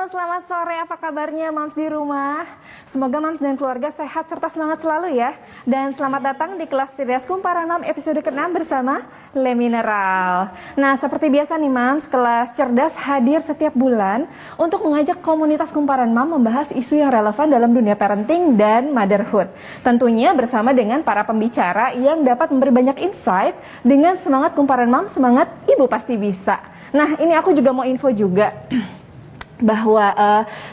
selamat sore. Apa kabarnya Mams di rumah? Semoga Mams dan keluarga sehat serta semangat selalu ya. Dan selamat datang di kelas cerdas Kumparan Mam episode ke-6 bersama Le Mineral. Nah, seperti biasa nih Mams, kelas cerdas hadir setiap bulan untuk mengajak komunitas Kumparan Mam membahas isu yang relevan dalam dunia parenting dan motherhood. Tentunya bersama dengan para pembicara yang dapat memberi banyak insight dengan semangat Kumparan Mam, semangat ibu pasti bisa. Nah, ini aku juga mau info juga bahwa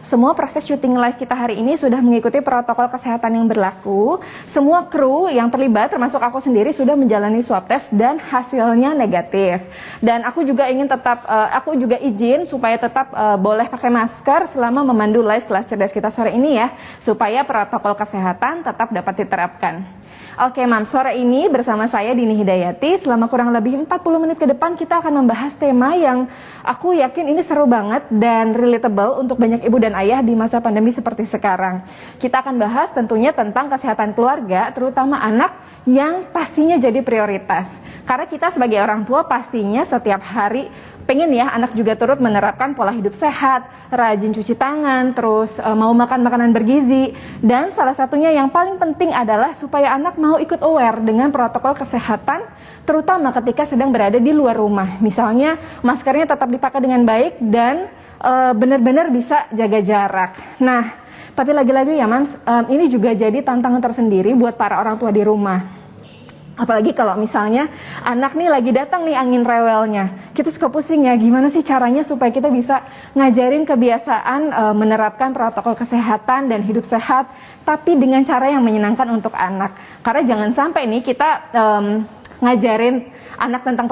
semua proses syuting live kita hari ini sudah mengikuti protokol kesehatan yang berlaku. Semua kru yang terlibat termasuk aku sendiri sudah menjalani swab test dan hasilnya negatif. Dan aku juga ingin tetap aku juga izin supaya tetap boleh pakai masker selama memandu live kelas cerdas kita sore ini ya, supaya protokol kesehatan tetap dapat diterapkan. Oke Mam, sore ini bersama saya Dini Hidayati, selama kurang lebih 40 menit ke depan kita akan membahas tema yang aku yakin ini seru banget dan relatable untuk banyak ibu dan ayah di masa pandemi seperti sekarang. Kita akan bahas tentunya tentang kesehatan keluarga, terutama anak yang pastinya jadi prioritas. Karena kita sebagai orang tua pastinya setiap hari pengen ya anak juga turut menerapkan pola hidup sehat, rajin cuci tangan, terus mau makan makanan bergizi. Dan salah satunya yang paling penting adalah supaya anak mau ikut aware dengan protokol kesehatan, terutama ketika sedang berada di luar rumah. Misalnya maskernya tetap dipakai dengan baik dan benar-benar bisa jaga jarak. Nah, tapi lagi-lagi ya Mams, ini juga jadi tantangan tersendiri buat para orang tua di rumah. Apalagi kalau misalnya anak nih lagi datang nih angin rewelnya, kita suka pusing ya, gimana sih caranya supaya kita bisa ngajarin kebiasaan menerapkan protokol kesehatan dan hidup sehat, tapi dengan cara yang menyenangkan untuk anak. Karena jangan sampai nih kita ngajarin anak tentang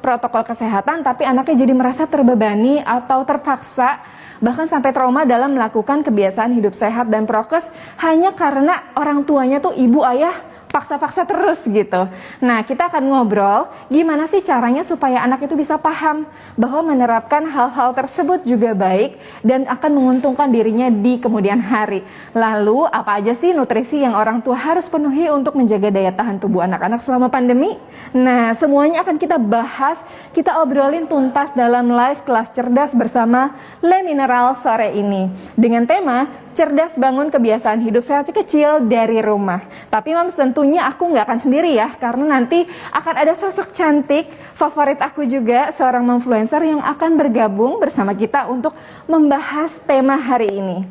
protokol kesehatan, tapi anaknya jadi merasa terbebani atau terpaksa, bahkan sampai trauma dalam melakukan kebiasaan hidup sehat dan prokes hanya karena orang tuanya tuh ibu ayah paksa-paksa terus gitu. Nah, kita akan ngobrol gimana sih caranya supaya anak itu bisa paham bahwa menerapkan hal-hal tersebut juga baik dan akan menguntungkan dirinya di kemudian hari. Lalu, apa aja sih nutrisi yang orang tua harus penuhi untuk menjaga daya tahan tubuh anak-anak selama pandemi? Nah, semuanya akan kita bahas, kita obrolin tuntas dalam live kelas cerdas bersama Le Mineral sore ini. Dengan tema cerdas bangun kebiasaan hidup sehat kecil dari rumah. Tapi Mams tentunya aku nggak akan sendiri ya, karena nanti akan ada sosok cantik favorit aku juga, seorang influencer yang akan bergabung bersama kita untuk membahas tema hari ini.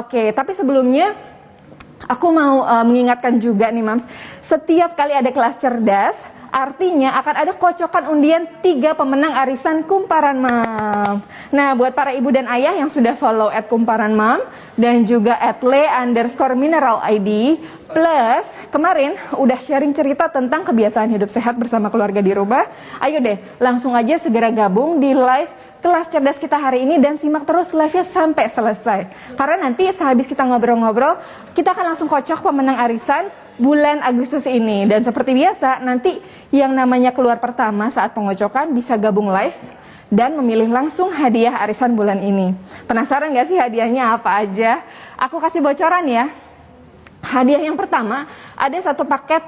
Oke, tapi sebelumnya aku mau mengingatkan juga nih Mams, setiap kali ada kelas cerdas, artinya akan ada kocokan undian 3 pemenang arisan Kumparan Mam. Nah, buat para ibu dan ayah yang sudah follow @Kumparan Mam dan juga @le_mineral_id, plus kemarin udah sharing cerita tentang kebiasaan hidup sehat bersama keluarga di rumah, ayo deh langsung aja segera gabung di live kelas cerdas kita hari ini dan simak terus live-nya sampai selesai. Karena nanti sehabis kita ngobrol-ngobrol, kita akan langsung kocok pemenang arisan bulan Agustus ini. Dan seperti biasa, nanti yang namanya keluar pertama saat pengocokan bisa gabung live dan memilih langsung hadiah arisan bulan ini. Penasaran gak sih hadiahnya apa aja? Aku kasih bocoran ya. Hadiah yang pertama ada 1 paket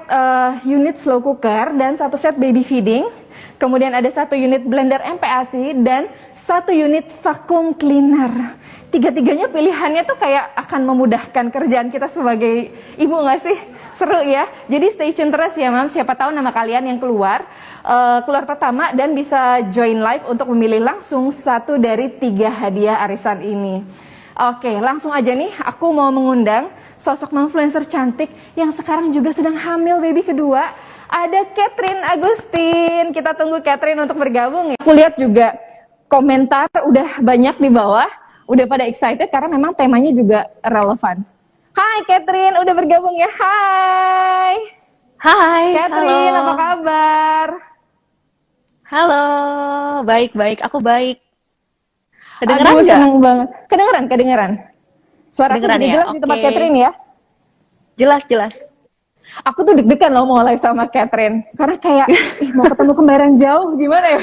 unit slow cooker dan 1 set baby feeding. Kemudian ada 1 unit blender MPASI dan 1 unit vacuum cleaner. Tiga-tiganya pilihannya tuh kayak akan memudahkan kerjaan kita sebagai ibu nggak sih? Seru ya. Jadi stay tune terus ya Mam. Siapa tahu nama kalian yang keluar pertama dan bisa join live untuk memilih langsung 1 dari 3 hadiah arisan ini. Oke, langsung aja nih aku mau mengundang sosok influencer cantik yang sekarang juga sedang hamil baby kedua. Ada Catherine Agustin. Kita tunggu Catherine untuk bergabung ya. Aku lihat juga komentar udah banyak di bawah. Udah pada excited karena memang temanya juga relevan. Hai Catherine, udah bergabung ya? Hai. Hai, Catherine, halo. apa kabar? Halo, baik-baik, aku baik. Kedengeran Aduh, nggak? seneng banget. Kedengeran. Suara aku Kedengeran juga ya? jelas di tempat Oke. Catherine ya? Jelas. Aku tuh deg-degan loh mau live sama Catherine. Karena kayak, mau ketemu kembaran jauh, gimana ya?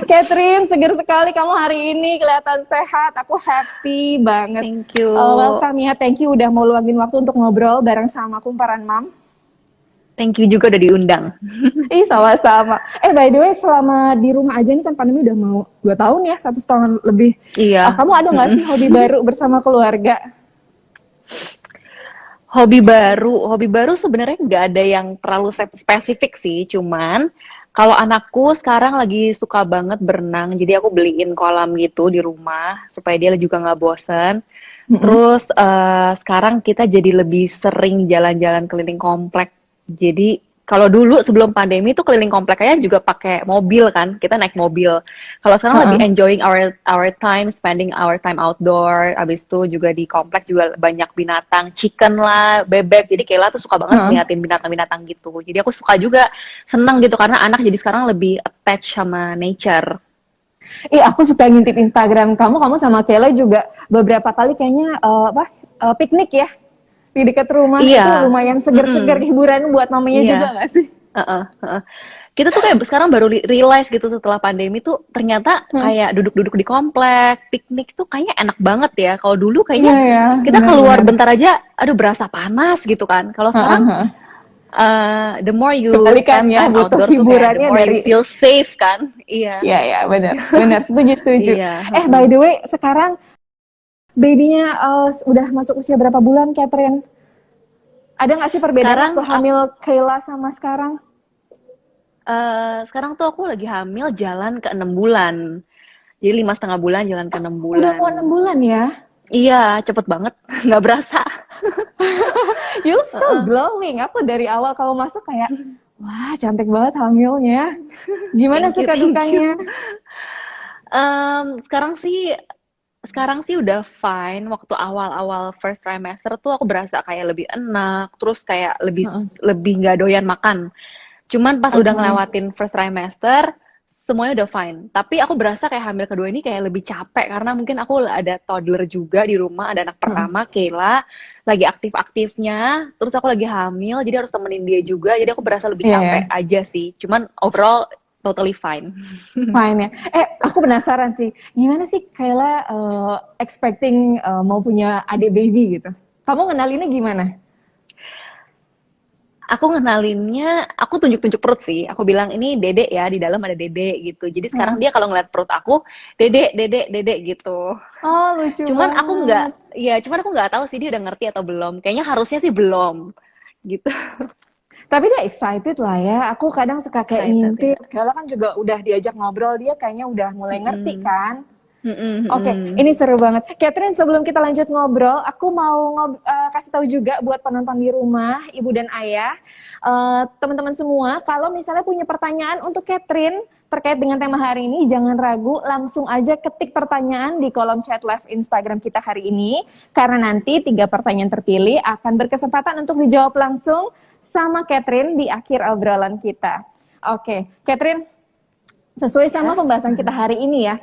Catherine, seger sekali kamu hari ini, kelihatan sehat. Aku happy banget. Thank you. Welcome ya, thank you udah mau luangin waktu untuk ngobrol bareng sama Kumparan Mam. Thank you juga udah diundang. Ih, sama-sama. By the way, selama di rumah aja nih kan pandemi udah mau 2 tahun ya, 1,5 lebih. Iya. Kamu ada nggak sih hobi baru bersama keluarga? Hobi baru sebenarnya nggak ada yang terlalu spesifik sih, cuman kalau anakku sekarang lagi suka banget berenang, jadi aku beliin kolam gitu di rumah supaya dia juga nggak bosen. Terus sekarang kita jadi lebih sering jalan-jalan keliling komplek. Jadi kalau dulu sebelum pandemi tuh keliling komplek aja juga pakai mobil kan, kita naik mobil. Kalau sekarang lebih enjoying our time, spending our time outdoor. Abis itu juga di komplek juga banyak binatang, chicken lah, bebek. Jadi Kayla tuh suka banget ngeliatin binatang-binatang gitu. Jadi aku suka juga, seneng gitu karena anak jadi sekarang lebih attached sama nature. Aku suka ngintip Instagram kamu sama Kayla juga beberapa kali kayaknya piknik ya di dekat rumah. Iya. Itu lumayan seger-seger hiburan buat mamanya juga nggak sih? Kita tuh kayak sekarang baru realize gitu setelah pandemi tuh ternyata kayak duduk-duduk di komplek, piknik tuh kayaknya enak banget ya. Kalau dulu kayaknya kita keluar bentar aja, aduh berasa panas gitu kan. Kalau sekarang the more you spend time outdoor tuh kayak the more you feel safe kan. Iya. Iya, benar. Setuju. By the way, sekarang babynya udah masuk usia berapa bulan, Catherine? Ada nggak sih perbedaan waktu hamil Kayla sama sekarang? Sekarang tuh aku lagi hamil jalan ke 6 bulan. Jadi 5,5 bulan jalan ke 6 bulan. Udah mau 6 bulan ya? Iya, cepet banget. Nggak berasa. You so glowing. Aku dari awal kamu masuk kayak, wah cantik banget hamilnya. Gimana suka dukanya? Sekarang sih udah fine. Waktu awal-awal first trimester tuh aku berasa kayak lebih enak, terus kayak lebih nggak doyan makan. Cuman pas udah ngelewatin first trimester, semuanya udah fine. Tapi aku berasa kayak hamil kedua ini kayak lebih capek karena mungkin aku ada toddler juga di rumah, ada anak pertama Kayla lagi aktif-aktifnya, terus aku lagi hamil, jadi harus temenin dia juga. Jadi aku berasa lebih capek aja sih. Cuman overall totally fine. Fine ya. Aku penasaran sih, gimana sih Kayla expecting mau punya adik baby gitu? Kamu ngenalinnya gimana? Aku tunjuk-tunjuk perut sih. Aku bilang ini Dede ya, di dalam ada Dede gitu. Jadi sekarang dia kalau ngeliat perut aku, Dede gitu. Oh, lucu. Cuman aku nggak tahu sih dia udah ngerti atau belum. Kayaknya harusnya sih belum gitu. Tapi dia excited lah ya. Aku kadang suka kayak ngintip. Kayla kan juga udah diajak ngobrol, dia kayaknya udah mulai ngerti kan. Oke, ini seru banget. Catherine, sebelum kita lanjut ngobrol, aku mau kasih tahu juga buat penonton di rumah, ibu dan ayah, teman-teman semua, kalau misalnya punya pertanyaan untuk Catherine terkait dengan tema hari ini, jangan ragu, langsung aja ketik pertanyaan di kolom chat live Instagram kita hari ini, karena nanti 3 pertanyaan terpilih akan berkesempatan untuk dijawab langsung sama Catherine di akhir obrolan kita. Oke, Catherine, sesuai sama pembahasan kita hari ini ya,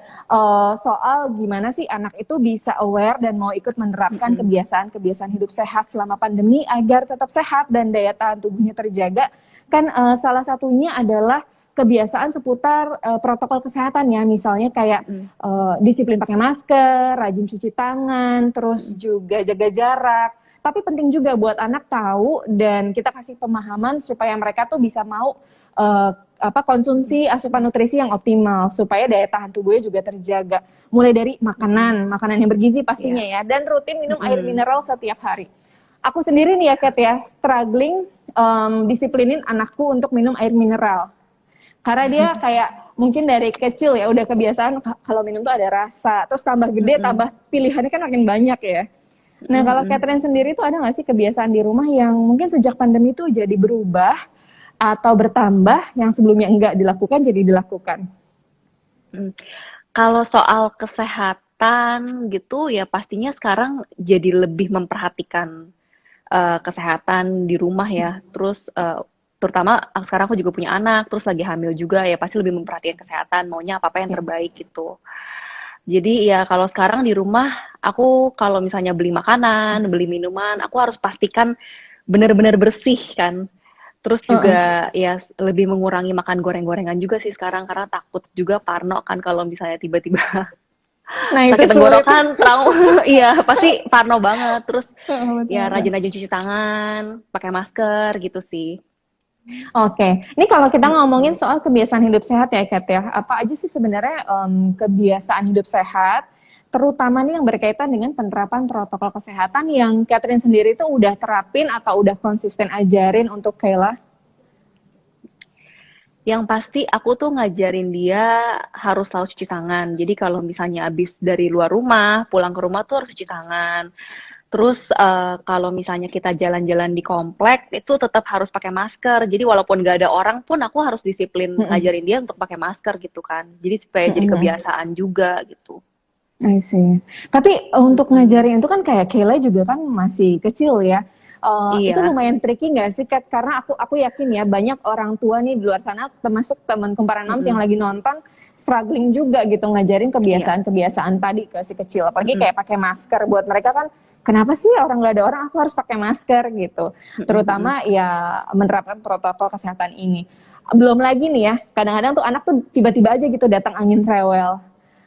soal gimana sih anak itu bisa aware dan mau ikut menerapkan kebiasaan hidup sehat selama pandemi agar tetap sehat dan daya tahan tubuhnya terjaga. Kan salah satunya adalah kebiasaan seputar protokol kesehatan ya, misalnya kayak disiplin pakai masker, rajin cuci tangan, terus juga jaga jarak. Tapi penting juga buat anak tahu dan kita kasih pemahaman supaya mereka tuh bisa mau konsumsi asupan nutrisi yang optimal supaya daya tahan tubuhnya juga terjaga. Mulai dari makanan yang bergizi pastinya ya, dan rutin minum air mineral setiap hari. Aku sendiri nih ya Kat ya, struggling disiplinin anakku untuk minum air mineral. Karena dia kayak mungkin dari kecil ya udah kebiasaan kalau minum tuh ada rasa, terus tambah gede tambah pilihannya kan makin banyak ya. Nah kalau Catherine sendiri tuh ada nggak sih kebiasaan di rumah yang mungkin sejak pandemi tuh jadi berubah atau bertambah yang sebelumnya enggak dilakukan jadi dilakukan? Kalau soal kesehatan gitu ya pastinya sekarang jadi lebih memperhatikan kesehatan di rumah ya. Terus terutama sekarang aku juga punya anak, terus lagi hamil juga ya pasti lebih memperhatikan kesehatan, maunya apa-apa yang terbaik gitu. Jadi ya kalau sekarang di rumah aku kalau misalnya beli makanan, beli minuman, aku harus pastikan benar-benar bersih kan. Terus juga ya lebih mengurangi makan goreng-gorengan juga sih sekarang karena takut juga parno kan kalau misalnya tiba-tiba sakit tenggorokan, trauma, iya pasti parno banget. Terus ya rajin-rajin cuci tangan, pakai masker gitu sih. Oke, ini kalau kita ngomongin soal kebiasaan hidup sehat ya, Kat ya, apa aja sih sebenarnya kebiasaan hidup sehat, terutama nih yang berkaitan dengan penerapan protokol kesehatan yang Catherine sendiri tuh udah terapin atau udah konsisten ajarin untuk Kayla? Yang pasti aku tuh ngajarin dia harus selalu cuci tangan. Jadi kalau misalnya habis dari luar rumah, pulang ke rumah tuh harus cuci tangan. Terus kalau misalnya kita jalan-jalan di komplek itu tetap harus pakai masker. Jadi walaupun nggak ada orang pun aku harus disiplin Mm-mm. ngajarin dia untuk pakai masker gitu kan. Jadi supaya jadi Mm-mm. kebiasaan juga gitu. I see. Tapi untuk Mm-mm. ngajarin itu kan kayak Kayla juga kan masih kecil ya. Itu Iya. lumayan tricky nggak sih, Kat? Karena aku yakin ya banyak orang tua nih di luar sana, termasuk teman kumparan Moms yang Mm-mm. lagi nonton, struggling juga gitu ngajarin Iya. kebiasaan-kebiasaan tadi ke si kecil. Apalagi Mm-mm. kayak pakai masker buat mereka kan, kenapa sih orang nggak ada orang aku harus pakai masker gitu. Mm-mm. Terutama ya menerapkan protokol kesehatan ini. Belum lagi nih ya, kadang-kadang tuh anak tuh tiba-tiba aja gitu datang angin rewel,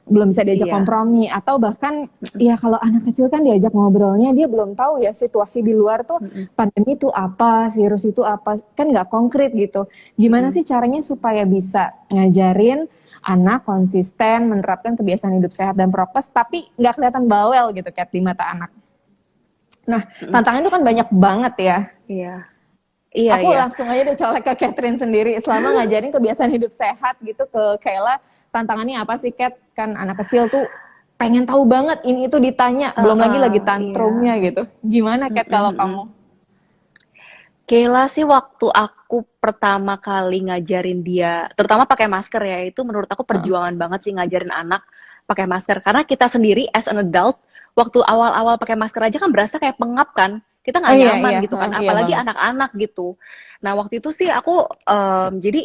belum bisa diajak Iya. kompromi, atau bahkan Mm-mm. ya kalau anak kecil kan diajak ngobrolnya dia belum tahu ya situasi di luar tuh, Mm-mm. pandemi itu apa, virus itu apa, kan nggak konkret gitu. Gimana Mm-mm. sih caranya supaya bisa ngajarin anak konsisten menerapkan kebiasaan hidup sehat dan prokes tapi nggak kelihatan bawel gitu kayak di mata anak. Nah, Mm-mm. tantangan itu kan banyak banget ya. Iya. Iya, Aku iya. langsung aja deh colek ke Catherine sendiri. Selama ngajarin kebiasaan hidup sehat gitu ke Kayla, tantangannya apa sih, Kat? Kan anak kecil tuh pengen tahu banget ini itu ditanya, belum lagi Iya. tantrumnya gitu. Gimana, Kat, Mm-mm. kalau Mm-mm. kamu? Kayla sih waktu aku pertama kali ngajarin dia, terutama pakai masker ya, itu menurut aku Heeh. perjuangan banget sih ngajarin anak pakai masker. Karena kita sendiri as an adult, waktu awal-awal pakai masker aja kan berasa kayak pengap kan. Kita Oh nggak iya, nyaman iya, gitu heeh, kan, iya apalagi banget. anak-anak gitu. Nah waktu itu sih aku, jadi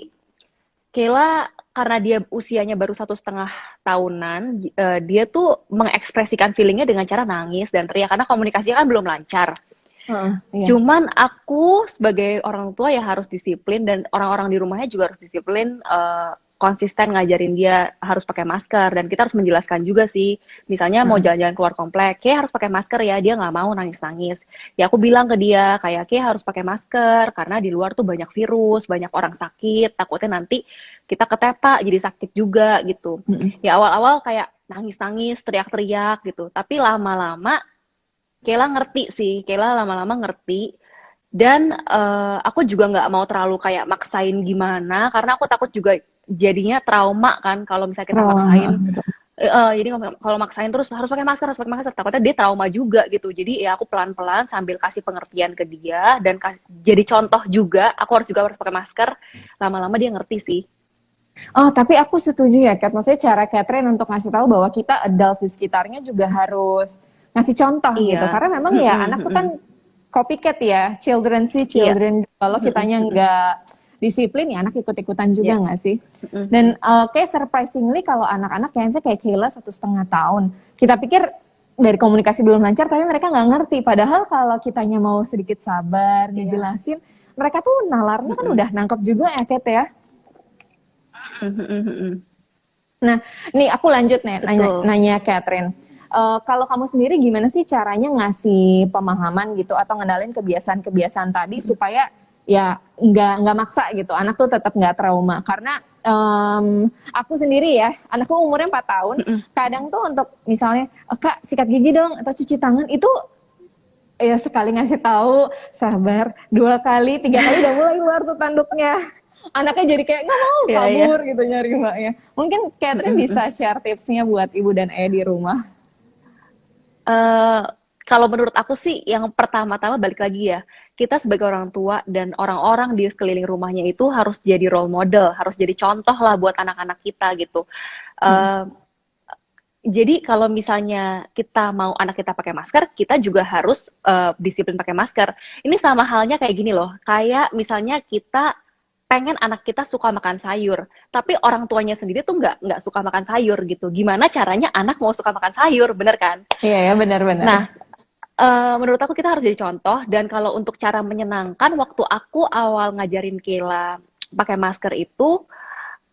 Kayla karena dia usianya baru 1,5 tahunan, dia tuh mengekspresikan feelingnya dengan cara nangis dan teriak karena komunikasinya kan belum lancar. Heeh, iya. Cuman aku sebagai orang tua ya harus disiplin dan orang-orang di rumahnya juga harus disiplin, konsisten ngajarin dia harus pakai masker dan kita harus menjelaskan juga sih. Misalnya mau Heeh. jalan-jalan keluar komplek, kayak harus pakai masker ya, dia nggak mau nangis-nangis. Ya aku bilang ke dia kayak kayak harus pakai masker karena di luar tuh banyak virus, banyak orang sakit, takutnya nanti kita ketepak jadi sakit juga gitu. Heeh. Ya awal-awal kayak nangis-nangis, teriak-teriak gitu. Tapi lama-lama Kayla ngerti sih, Kayla lama-lama ngerti. Dan aku juga nggak mau terlalu kayak maksain gimana, karena aku takut juga jadinya trauma kan kalau misalnya kita Trauma, maksain. heeh, betul. Jadi kalau maksain terus harus pakai masker, takutnya dia trauma juga gitu. Jadi ya aku pelan-pelan sambil kasih pengertian ke dia dan jadi contoh juga. Aku harus pakai masker. Lama-lama dia ngerti sih. Oh, tapi aku setuju ya, Kat. Maksudnya cara Catherine untuk ngasih tahu bahwa kita adult di sekitarnya juga harus ngasih contoh gitu. Iya. Karena memang ya Mm-mm, anak tuh kan mm-mm. copycat ya, children see Iya. children. Kalau Mm-mm, kitanya mm-mm, nggak disiplin ya anak ikut-ikutan juga iya. nggak sih? Mm-mm, Dan mm-mm. kayak surprisingly kalau anak-anak kayaknya kayak Kayla 1,5 tahun, kita pikir dari komunikasi belum lancar, tapi mereka nggak ngerti. Padahal kalau kitanya mau sedikit sabar, Iya. ngejelasin, mereka tuh nalarnya kan Mm-mm. udah nangkep juga ya, Kat ya. Mm-mm, mm-mm. Nah, nih aku lanjut nih nanya, Betul. nanya Catherine. Kalau kamu sendiri gimana sih caranya ngasih pemahaman gitu atau ngendalin kebiasaan-kebiasaan tadi supaya ya nggak maksa gitu, anak tuh tetap nggak trauma. Karena aku sendiri ya, anakku umurnya 4 tahun, Mm-mm. kadang tuh untuk misalnya, Kak sikat gigi dong atau cuci tangan itu ya sekali ngasih tahu sabar, 2 kali, 3 kali udah mulai keluar tuh tanduknya. Anaknya jadi kayak nggak mau Iya, iya. kabur gitu nyari mbaknya. Mungkin Catherine Mm-mm, mm-mm. bisa share tipsnya buat ibu dan ayah di rumah. Eh, Kalau menurut aku sih yang pertama-tama balik lagi ya, kita sebagai orang tua dan orang-orang di sekeliling rumahnya itu harus jadi role model, harus jadi contoh lah buat anak-anak kita gitu. Mm. Eh, jadi kalau misalnya kita mau anak kita pakai masker, kita juga harus disiplin pakai masker. Ini sama halnya kayak gini loh, kayak misalnya kita pengen anak kita suka makan sayur, tapi orang tuanya sendiri tuh nggak suka makan sayur gitu. Gimana caranya anak mau suka makan sayur, bener kan? Iya ya, benar-benar. Nah, menurut aku kita harus jadi contoh dan kalau untuk cara menyenangkan waktu aku awal ngajarin Kayla pakai masker itu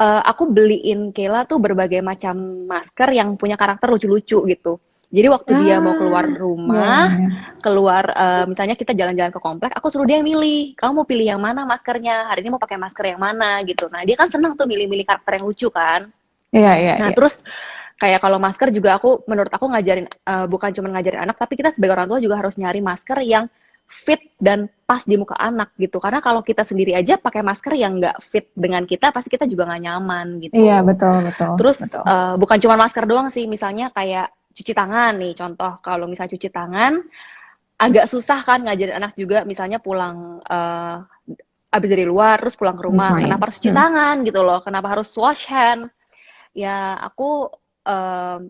aku beliin Kayla tuh berbagai macam masker yang punya karakter lucu-lucu gitu. Jadi waktu dia mau keluar Ya, ya, rumah, ya. keluar misalnya kita jalan-jalan ke komplek, aku suruh dia milih, kamu mau pilih yang mana maskernya, hari ini mau pakai masker yang mana gitu. Nah dia kan senang tuh milih-milih karakter yang lucu kan. Iya, iya, Nah iya. terus kayak kalau masker juga menurut aku ngajarin, bukan cuma ngajarin anak, tapi kita sebagai orang tua juga harus nyari masker yang fit dan pas di muka anak gitu. Karena kalau kita sendiri aja pakai masker yang nggak fit dengan kita, pasti kita juga nggak nyaman Iya, gitu. betul, betul, Terus betul. bukan cuma masker doang sih, misalnya kayak cuci tangan nih, contoh kalau misalnya cuci tangan, agak susah kan ngajarin anak juga, misalnya pulang abis dari luar, terus pulang ke Habis rumah, main. kenapa harus cuci tangan gitu loh, kenapa harus wash hand, ya aku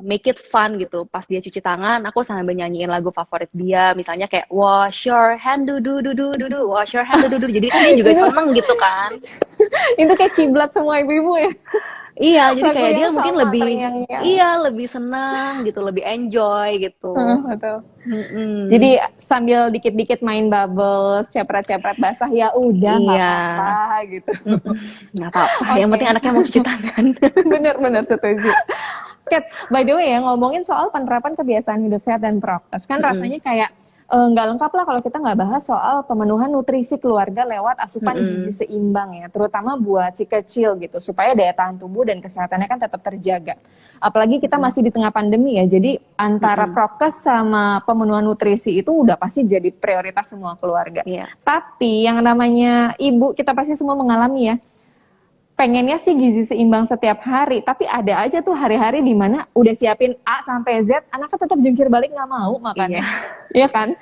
make it fun gitu. Pas dia cuci tangan, aku sambil nyanyiin lagu favorit dia, misalnya kayak wash your hand, dudu dudu dudu, wash your hand, dudu dudu. Jadi kan dia juga Itu seneng gitu kan. itu kayak kiblat semua ibu-ibu ya. Iya, jadi Lagu kayak dia yang mungkin sama lebih, terngiang-ngiang. iya lebih senang gitu, lebih enjoy gitu. Betul. Mm-mm. Jadi sambil dikit-dikit main bubbles, cepret-cepret basah ya udah nggak Iya, apa-apa gitu. mm-mm. Nggak apa-apa. Yang Oke, penting anaknya mau cuci tangan. bener-bener setuju. Kat, by the way ya ngomongin soal penerapan kebiasaan hidup sehat dan prokes, kan Mm-mm. rasanya kayak nggak lengkap lah kalau kita nggak bahas soal pemenuhan nutrisi keluarga lewat asupan gizi Mm-mm. seimbang ya, terutama buat si kecil gitu, supaya daya tahan tubuh dan kesehatannya kan tetap terjaga. Apalagi kita Mm-mm. masih di tengah pandemi ya, jadi antara Mm-mm. prokes sama pemenuhan nutrisi itu udah pasti jadi prioritas semua keluarga. Iya, Tapi yang namanya ibu, kita pasti semua mengalami ya, pengennya sih gizi seimbang setiap hari, tapi ada aja tuh hari-hari di mana udah siapin A sampai Z, anaknya tetap jungkir balik nggak mau iya. makannya, iya kan?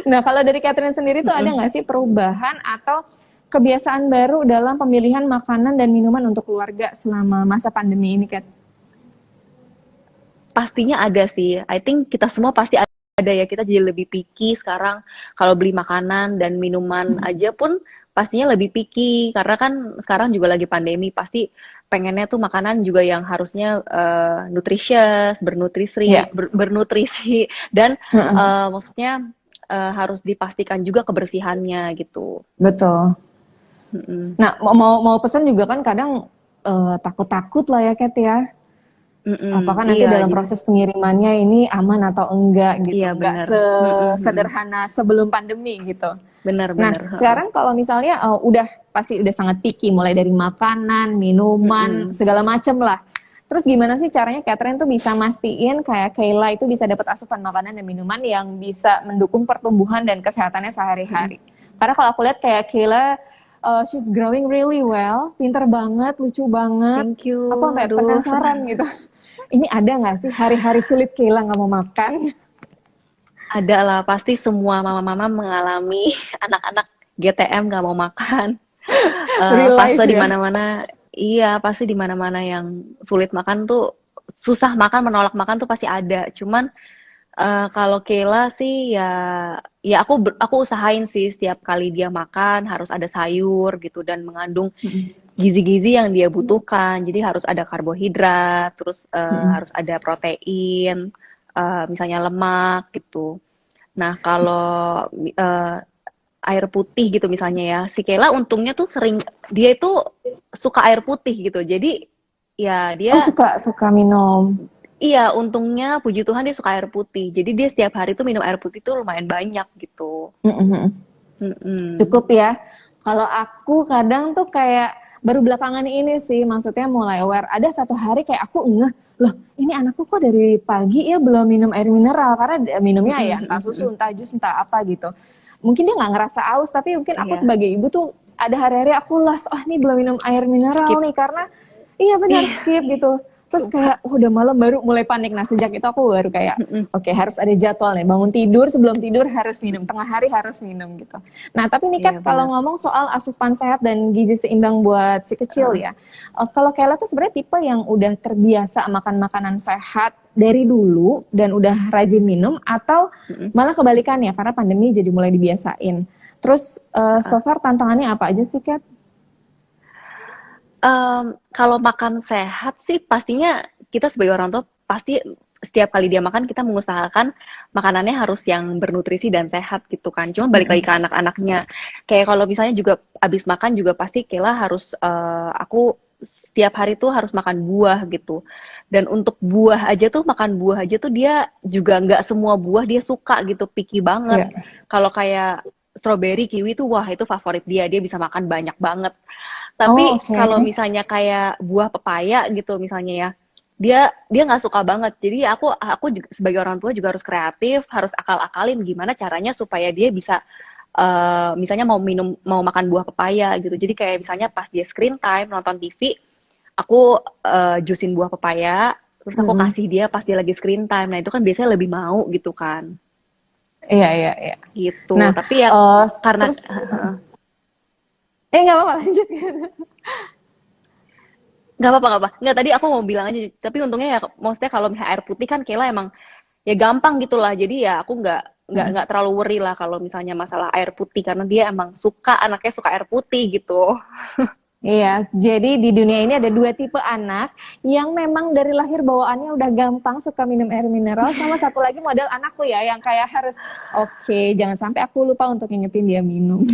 Nah kalau dari Catherine sendiri tuh ada Mm-mm. nggak sih perubahan atau kebiasaan baru dalam pemilihan makanan dan minuman untuk keluarga selama masa pandemi ini, Kat? Pastinya ada sih. I think kita semua pasti ada ya. Kita jadi lebih picky sekarang. Kalau beli makanan dan minuman aja pun pastinya lebih picky. Karena kan sekarang juga lagi pandemi. Pasti pengennya tuh makanan juga yang harusnya nutritious, bernutrisi, Ya, bernutrisi dan maksudnya harus dipastikan juga kebersihannya gitu. betul. Mm-mm. Nah mau pesan juga kan kadang takut-takut lah ya, Kat ya. Mm-mm. Apakah nanti Iya, dalam jadi proses pengirimannya ini aman atau enggak gitu, iya enggak benar. Mm-mm, mm-mm. sederhana sebelum pandemi gitu. Nah, Benar-benar. sekarang kalau misalnya udah pasti udah sangat picky, mulai dari makanan, minuman, Mm-mm. segala macem lah. Terus gimana sih caranya Catherine tuh bisa mastiin kayak Kayla itu bisa dapat asupan makanan dan minuman yang bisa mendukung pertumbuhan dan kesehatannya Mm-mm. sehari-hari? Karena kalau aku lihat kayak Kayla, she's growing really well, pinter banget, lucu banget. Thank you. Aku sampai Aduh, penasaran gitu. Ini ada nggak sih hari-hari sulit Kayla nggak mau makan? ada lah, pasti semua mama-mama mengalami anak-anak GTM nggak mau makan. Real life Fase di ya. mana-mana, iya pasti di mana-mana yang sulit makan tuh, susah makan, menolak makan tuh pasti ada. Cuman kalau Kayla sih ya, ya aku usahain sih setiap kali dia makan harus ada sayur gitu dan mengandung gizi-gizi yang dia butuhkan. Jadi harus ada karbohidrat, terus harus ada protein, misalnya lemak gitu. Nah, kalau air putih gitu misalnya ya, si Kayla untungnya tuh dia itu suka air putih gitu. Jadi ya Oh dia, suka minum. iya untungnya puji Tuhan dia suka air putih. Jadi dia setiap hari tuh minum air putih tuh lumayan banyak gitu. Mm-mm. Cukup ya. Kalau aku kadang tuh kayak baru belakangan ini sih, maksudnya mulai aware. Ada satu hari kayak aku ngeh, loh ini anakku kok dari pagi ya belum minum air mineral, karena minumnya ya entah susu, entah jus, entah apa gitu. Mungkin dia nggak ngerasa aus, tapi mungkin aku Iya, sebagai ibu tuh ada hari-hari aku las, oh ini belum minum air mineral skip. nih, karena iya benar Iya, skip gitu. Terus sumpah. kayak udah malam baru mulai panik. Nah sejak itu aku baru kayak Mm-mm. oke, harus ada jadwal nih. Bangun tidur, sebelum tidur harus minum, tengah hari harus minum gitu. Nah tapi nih Iya Kat, kalau benar. ngomong soal asupan sehat dan gizi seimbang buat si kecil ya, kalau Kayla tuh sebenarnya tipe yang udah terbiasa makan makanan sehat dari dulu dan udah rajin minum, atau Mm-mm. malah kebalikannya karena pandemi jadi mulai dibiasain. Terus so far tantangannya apa aja sih Kat? Kalau makan sehat sih pastinya kita sebagai orang tua pasti setiap kali dia makan kita mengusahakan makanannya harus yang bernutrisi dan sehat gitu kan. Cuma balik lagi ke anak-anaknya. Kayak kalau misalnya juga abis makan juga pasti Kayla harus aku setiap hari tuh harus makan buah gitu. Dan untuk makan buah aja tuh dia juga nggak semua buah dia suka gitu, picky banget. Iya. Kalau kayak strawberry, kiwi tuh wah itu favorit dia bisa makan banyak banget. Oh, Tapi oke. kalau misalnya kayak buah pepaya gitu misalnya ya, dia nggak suka banget. Jadi aku juga, sebagai orang tua juga harus kreatif, harus akal-akalin gimana caranya supaya dia bisa misalnya mau makan buah pepaya gitu. Jadi kayak misalnya pas dia screen time nonton TV, aku juicein buah pepaya, terus aku Mm-mm. kasih dia pas dia lagi screen time. Nah, itu kan biasanya lebih mau gitu kan. Iya, iya, iya. Gitu. Nah, Tapi ya eh, karena terus, nggak apa-apa lanjut. nggak apa. Nggak, tadi aku mau bilang aja. Tapi untungnya ya, maksudnya kalau misalnya air putih kan Kayla emang ya gampang gitu lah. Jadi ya aku nggak terlalu worry lah kalau misalnya masalah air putih karena dia emang anaknya suka air putih gitu. Iya, jadi di dunia ini ada dua tipe anak yang memang dari lahir bawaannya udah gampang suka minum air mineral, sama satu lagi model anakku ya yang kayak harus oke, jangan sampai aku lupa untuk ngingetin dia minum.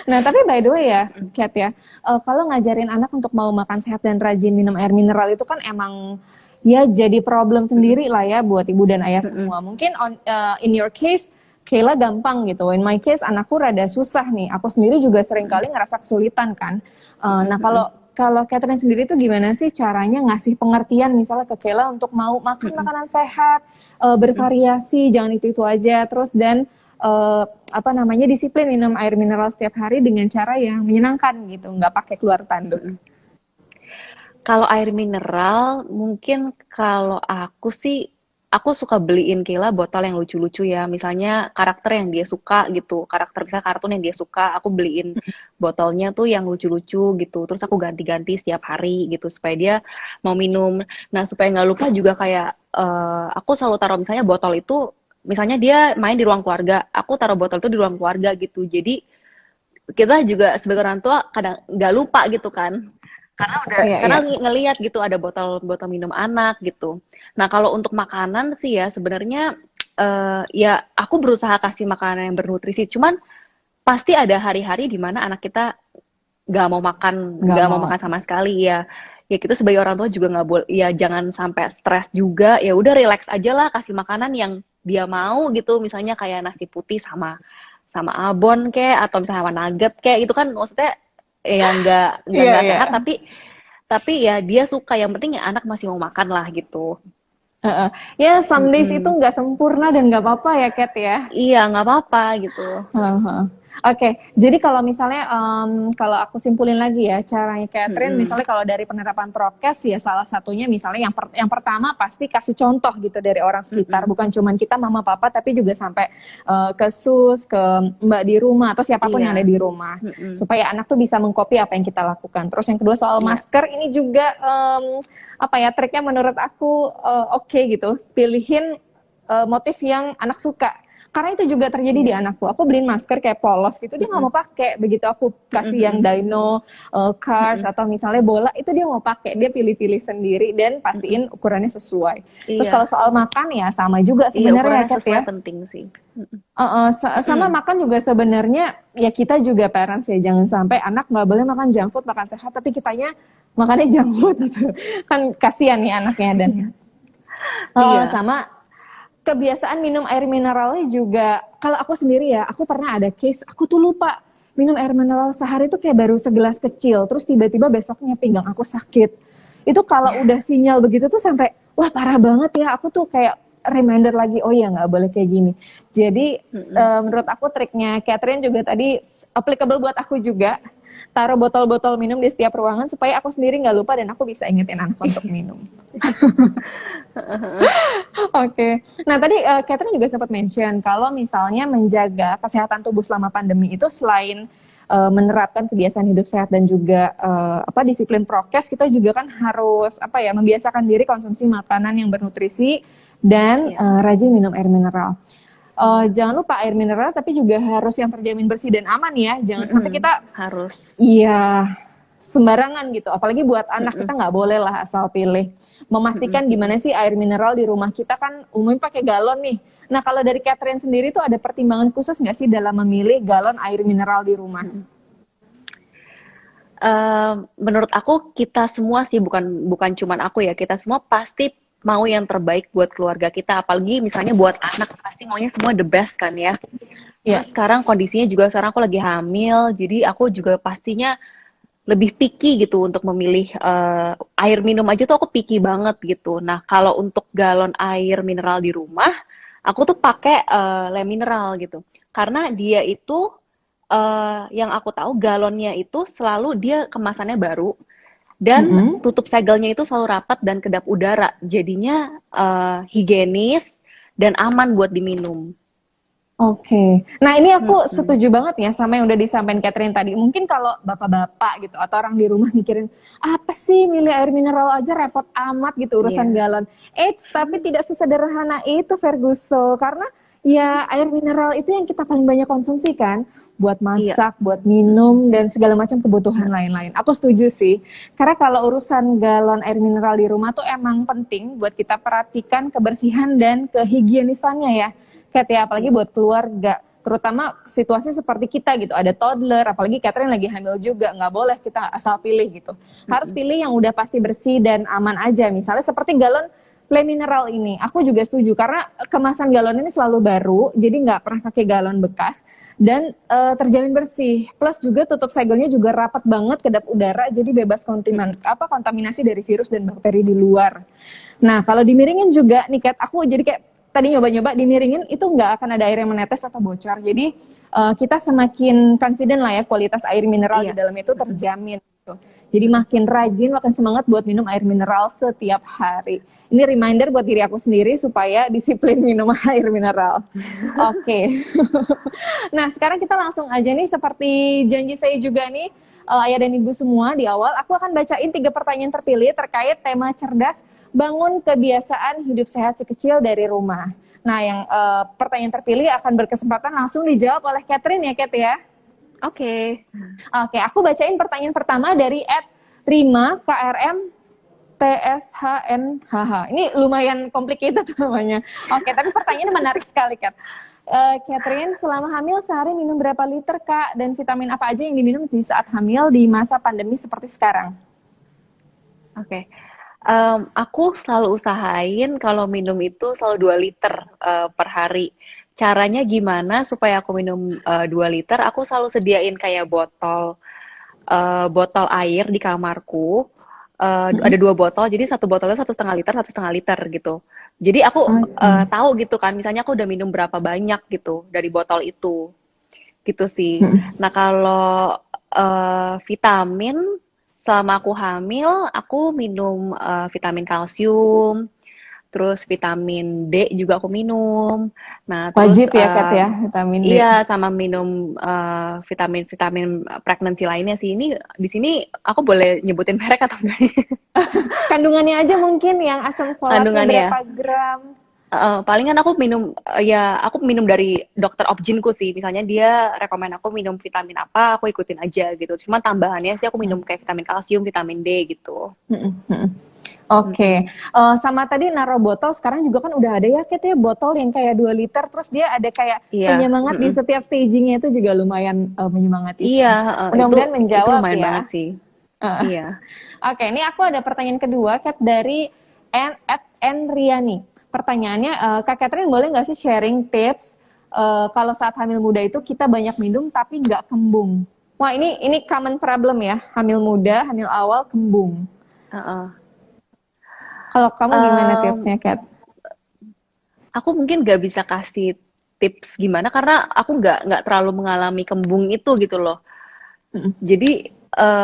Nah, tapi by the way ya, Kat ya, kalau ngajarin anak untuk mau makan sehat dan rajin minum air mineral itu kan emang ya jadi problem sendiri lah ya buat ibu dan ayah semua. Mungkin in your case, Kayla gampang gitu. In my case, anakku rada susah nih. Aku sendiri juga sering kali ngerasa kesulitan kan. Nah, kalau Catherine sendiri tuh gimana sih caranya ngasih pengertian misalnya ke Kayla untuk mau makan makanan sehat, bervariasi, jangan itu aja. Terus dan apa namanya disiplin minum air mineral setiap hari dengan cara yang menyenangkan gitu, nggak pakai keluar tanduk. Kalau air mineral, mungkin kalau aku sih, aku suka beliin Kayla botol yang lucu-lucu ya. Misalnya karakter yang dia suka gitu, karakter misalnya kartun yang dia suka, aku beliin botolnya tuh yang lucu-lucu gitu. Terus aku ganti-ganti setiap hari gitu supaya dia mau minum. Nah, supaya nggak lupa juga kayak aku selalu taruh misalnya botol itu, misalnya dia main di ruang keluarga, aku taruh botol itu di ruang keluarga gitu. Jadi kita juga sebagai orang tua kadang nggak lupa gitu kan, Iya, karena iya. ngelihat gitu ada botol-botol minum anak gitu. Nah, kalau untuk makanan sih ya sebenarnya ya aku berusaha kasih makanan yang bernutrisi. Cuman pasti ada hari-hari di mana anak kita Nggak nggak mau mau. makan sama sekali ya. Ya kita sebagai orang tua juga nggak boleh, ya jangan sampai stres juga. Ya udah relax aja lah, kasih makanan yang dia mau gitu. Misalnya kayak nasi putih sama sama abon kayak atau misalnya sama nugget kayak itu kan maksudnya ya Iya, nggak iya. sehat tapi ya dia suka, yang penting ya anak masih mau makan lah gitu. Heeh. Ya, some days itu Mm-mm. nggak sempurna dan nggak apa-apa ya, Kat ya. Iya nggak apa-apa gitu. Heeh. Oke, jadi kalau misalnya kalau aku simpulin lagi ya caranya Catherine, Mm-mm. misalnya kalau dari penerapan prokes ya salah satunya misalnya yang pertama pasti kasih contoh gitu dari orang sekitar, Mm-mm. bukan cuman kita mama papa tapi juga sampai ke sus, ke mbak di rumah atau siapapun yang ada Iya. di rumah Mm-mm. supaya anak tuh bisa mengcopy apa yang kita lakukan. Terus yang kedua soal Iya. masker ini juga apa ya triknya menurut aku oke gitu, pilihin motif yang anak suka. Karena itu juga terjadi di Iya. anakku. Aku beliin masker kayak polos gitu, dia nggak Mm-mm. mau pakai. Begitu aku kasih yang Mm-mm. dino, cars, Mm-mm. atau misalnya bola, itu dia mau pakai. Dia pilih-pilih sendiri dan Mm-mm. pastiin ukurannya sesuai. Terus kalau Iya. soal makan ya sama juga Iya, sebenarnya ya, ukurannya Kat ya. sesuai penting sih. Mm-mm. Sama Mm-mm. makan juga sebenarnya ya kita juga parents ya jangan sampai anak nggak boleh makan junk food, makan sehat tapi kitanya makannya junk food gitu. Kan kasihan nih anaknya dan Iya. sama kebiasaan minum air mineralnya juga. Kalau aku sendiri ya, aku pernah ada case, aku tuh lupa minum air mineral sehari tuh kayak baru segelas kecil, terus tiba-tiba besoknya pinggang aku sakit. Itu kalau udah sinyal begitu tuh sampai, wah parah banget ya, aku tuh kayak reminder lagi, oh ya nggak boleh kayak gini. Jadi Mm-mm. menurut aku triknya Catherine juga tadi applicable buat aku juga. Taruh botol-botol minum di setiap ruangan supaya aku sendiri nggak lupa dan aku bisa ingetin anak untuk minum. Oke. Nah, tadi Catherine juga sempat mention kalau misalnya menjaga kesehatan tubuh selama pandemi itu selain menerapkan kebiasaan hidup sehat dan juga disiplin prokes, kita juga kan harus membiasakan diri konsumsi makanan yang bernutrisi dan Iya. rajin minum air mineral. Iya. Jangan lupa air mineral tapi juga harus yang terjamin bersih dan aman ya. Jangan sampai Mm-mm. kita Harus. iya sembarangan gitu. Apalagi buat anak Mm-mm. kita nggak boleh lah asal pilih. Mm-mm. Memastikan gimana sih air mineral di rumah kita kan umumnya pakai galon nih. Nah kalau dari Catherine sendiri tuh ada pertimbangan khusus nggak sih dalam memilih galon air mineral di rumah? Menurut aku kita semua sih, bukan bukan cuman aku ya, kita semua pasti mau yang terbaik buat keluarga kita, apalagi misalnya buat anak pasti maunya semua the best kan ya. Ya. Terus sekarang kondisinya juga sekarang aku lagi hamil, jadi aku juga pastinya lebih picky gitu untuk memilih air minum aja tuh aku picky banget gitu. Nah, kalau untuk galon air mineral di rumah, aku tuh pakai Le Mineral gitu. Karena dia itu yang aku tahu galonnya itu selalu dia kemasannya baru dan Mm-mm. tutup segelnya itu selalu rapat dan kedap udara. Jadinya higienis dan aman buat diminum. Oke. Nah, ini aku Mm-mm. setuju banget ya sama yang udah disampaikan Catherine tadi. Mungkin kalau bapak-bapak gitu atau orang di rumah mikirin, apa sih milih air mineral aja repot amat gitu urusan Iya. galon. Eits, tapi tidak sesederhana itu Ferguso. Karena ya air mineral itu yang kita paling banyak konsumsi kan. Buat Iya. masak, buat minum, dan segala macam kebutuhan lain-lain. Aku setuju sih. Karena kalau urusan galon air mineral di rumah tuh emang penting buat kita perhatikan kebersihan dan kehigienisannya ya. Kat ya, apalagi Iya. buat keluarga, terutama situasi seperti kita gitu, ada toddler, apalagi Catherine lagi hamil juga, nggak boleh kita asal pilih gitu. Harus Mm-mm. pilih yang udah pasti bersih dan aman aja, misalnya seperti galon Le Mineral ini, aku juga setuju, karena kemasan galon ini selalu baru, jadi nggak pernah pakai galon bekas, dan terjamin bersih, plus juga tutup segelnya juga rapat banget, kedap udara, jadi bebas kontaminasi dari virus dan bakteri di luar. Nah, kalau dimiringin juga nih Kat, aku jadi kayak tadi nyoba-nyoba dimiringin itu nggak akan ada air yang menetes atau bocor. Jadi kita semakin confident lah ya kualitas air mineral di Iya. dalam itu terjamin. Gitu. Jadi makin rajin, makin semangat buat minum air mineral setiap hari. Ini reminder buat diri aku sendiri supaya disiplin minum air mineral. Oke. Nah, sekarang kita langsung aja nih seperti janji saya juga nih ayah dan ibu semua di awal, aku akan bacain 3 pertanyaan terpilih terkait tema cerdas bangun kebiasaan hidup sehat si kecil dari rumah. Nah, yang pertanyaan terpilih akan berkesempatan langsung dijawab oleh Catherine ya, Kat ya. Oke. Oke, aku bacain pertanyaan pertama dari @Rima KRM TSHNHH. Ini lumayan complicated namanya. Oke, tapi pertanyaannya menarik sekali, Kat. Catherine, selama hamil sehari minum berapa liter, Kak? Dan vitamin apa aja yang diminum di saat hamil di masa pandemi seperti sekarang? Oke. Aku selalu usahain kalau minum itu selalu 2 liter per hari. Caranya gimana supaya aku minum 2 liter? Aku selalu sediain kayak botol air di kamarku. Ada 2 botol, jadi satu botolnya 1,5 liter, 1,5 liter gitu. Jadi aku I see. tahu gitu kan, misalnya aku udah minum berapa banyak gitu dari botol itu, gitu sih. Nah kalau vitamin selama aku hamil, aku minum vitamin kalsium, terus vitamin D juga aku minum. Nah, terus Wajib ya, Kat ya, vitamin D. iya sama minum vitamin-vitamin pregnancy lainnya sih. Ini di sini aku boleh nyebutin merek atau enggak nih? Kandungannya aja mungkin yang asam folatnya Kandungannya. berapa gram. Palingan aku minum ya aku minum dari dokter obgynku sih. Misalnya dia rekomen aku minum vitamin apa, aku ikutin aja gitu. Cuma tambahannya sih aku minum kayak vitamin kalsium, vitamin D gitu. Oke, Mm-mm. sama tadi naruh botol, sekarang juga kan udah ada ya Kat ya, botol yang kayak 2 liter, terus dia ada kayak Iya, penyemangat di mm-mm. setiap stagingnya itu juga lumayan menyemangati Iya, sih. itu Mudah-mudahan itu menjawab lumayan ya. banget sih. Eh, Iya. Oke, ini aku ada pertanyaan kedua Kat dari Riani. Pertanyaannya, Kak Catherine boleh nggak sih sharing tips kalau saat hamil muda itu kita banyak minum tapi nggak kembung? Wah, ini common problem ya, hamil muda, hamil awal kembung. Heeh. Kalau kamu gimana Em, tipsnya, Kat? aku mungkin gak bisa kasih tips gimana karena aku nggak terlalu mengalami kembung itu gitu loh. Jadi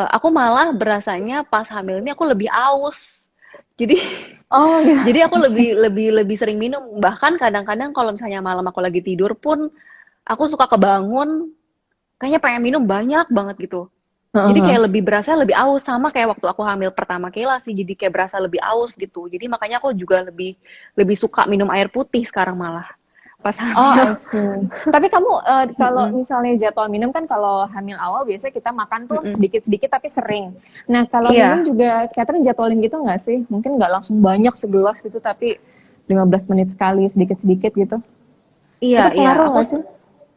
aku malah berasanya pas hamil ini aku lebih aus. Jadi Oh, gitu. jadi aku lebih lebih lebih sering minum. Bahkan kadang-kadang kalau misalnya malam aku lagi tidur pun aku suka kebangun kayaknya pengen minum banyak banget gitu. Jadi Heeh. kayak lebih berasa lebih aus sama kayak waktu aku hamil pertama Kayla sih. Jadi kayak berasa lebih aus gitu. Jadi makanya aku juga lebih lebih suka minum air putih sekarang malah pas Oh, hamil. I see. Tapi kamu kalau Mm-mm. misalnya jadwal minum kan kalau hamil awal biasanya kita makan tuh Mm-mm. sedikit-sedikit tapi sering. Nah, kalau minum Iya, juga Catherine jadwalin gitu nggak sih? Mungkin nggak langsung banyak segelas gitu, tapi 15 menit sekali sedikit-sedikit gitu. iya, Itu iya. pengaruh Aku nggak sih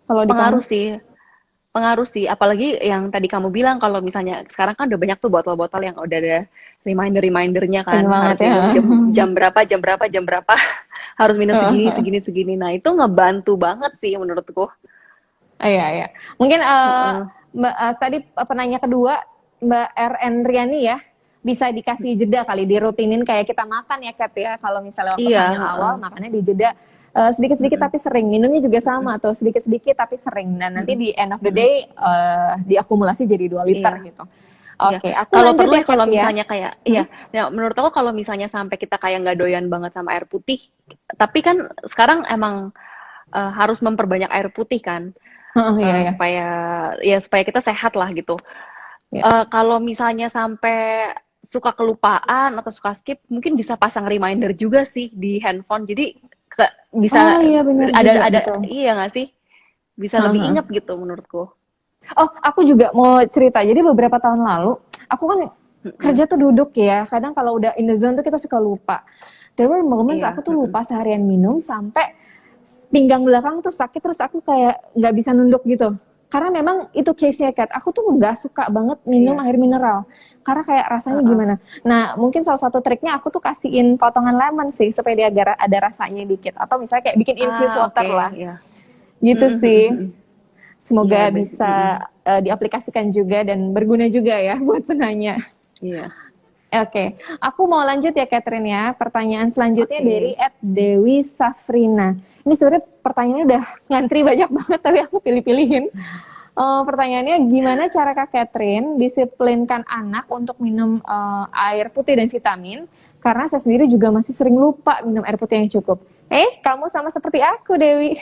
kalau di kamu? pengaruh sih. Pengaruh sih, apalagi yang tadi kamu bilang kalau misalnya sekarang kan udah banyak tuh botol-botol yang udah ada reminder-remindernya kan, Penyemangat harus ya. minum jam berapa, jam berapa, jam berapa, harus minum segini, segini, segini. Nah, itu ngebantu banget sih menurutku. Iya, iya. Mungkin Heeh. Mbak tadi penanya kedua Mbak RN Riani ya, bisa dikasih jeda kali dirutinin kayak kita makan ya Kat ya. Kalau misalnya waktu Iya, hamil awal heeh. makannya dijeda sedikit-sedikit Mm-mm. tapi sering. Minumnya juga Mm-mm. sama tuh sedikit-sedikit tapi sering. Dan nanti Mm-mm. di end of the Mm-mm. day diakumulasi jadi 2 liter Iya. gitu. Iya, Oke, aku kalau lanjut perlu ya ya Kat kalau ya. misalnya kayak, Hmm? iya, ya menurut aku kalau misalnya sampai kita kayak nggak doyan banget sama air putih, tapi kan sekarang emang harus memperbanyak air putih kan, Iya, iya. supaya ya supaya kita sehat lah gitu. Ya. Kalau misalnya sampai suka kelupaan atau suka skip, mungkin bisa pasang reminder juga sih di handphone. Jadi Oh bisa iya benar juga ada betul. iya nggak sih? Bisa lebih inget gitu menurutku. Oh, aku juga mau cerita. Jadi beberapa tahun lalu, aku kan Mm-mm. kerja tuh duduk ya. Kadang kalau udah in the zone tuh kita suka lupa. There were moments aku Iya. tuh Mm-mm. lupa seharian minum sampai pinggang belakang tuh sakit terus aku kayak nggak bisa nunduk gitu. Karena memang itu case-nya Kat. Aku tuh nggak suka banget minum Iya. air mineral. Karena kayak rasanya Heeh. gimana. Nah, mungkin salah satu triknya aku tuh kasihin potongan lemon sih supaya dia agak ada rasanya dikit. Atau misalnya kayak bikin infused Ah, water oke, lah. ya. Gitu Mm-mm, mm-mm, sih. mm-mm. Iya, Semoga bisa mm-mm. diaplikasikan juga dan berguna juga ya buat penanya. Iya. Oke, aku mau lanjut ya Catherine ya. Pertanyaan selanjutnya dari Oke. @Dewi Safrina. Ini sebenarnya pertanyaannya udah ngantri banyak banget tapi aku pilih-pilihin. Pertanyaannya gimana cara Kak Catherine disiplinkan anak untuk minum air putih dan vitamin? Karena saya sendiri juga masih sering lupa minum air putih yang cukup. Kamu sama seperti aku Dewi.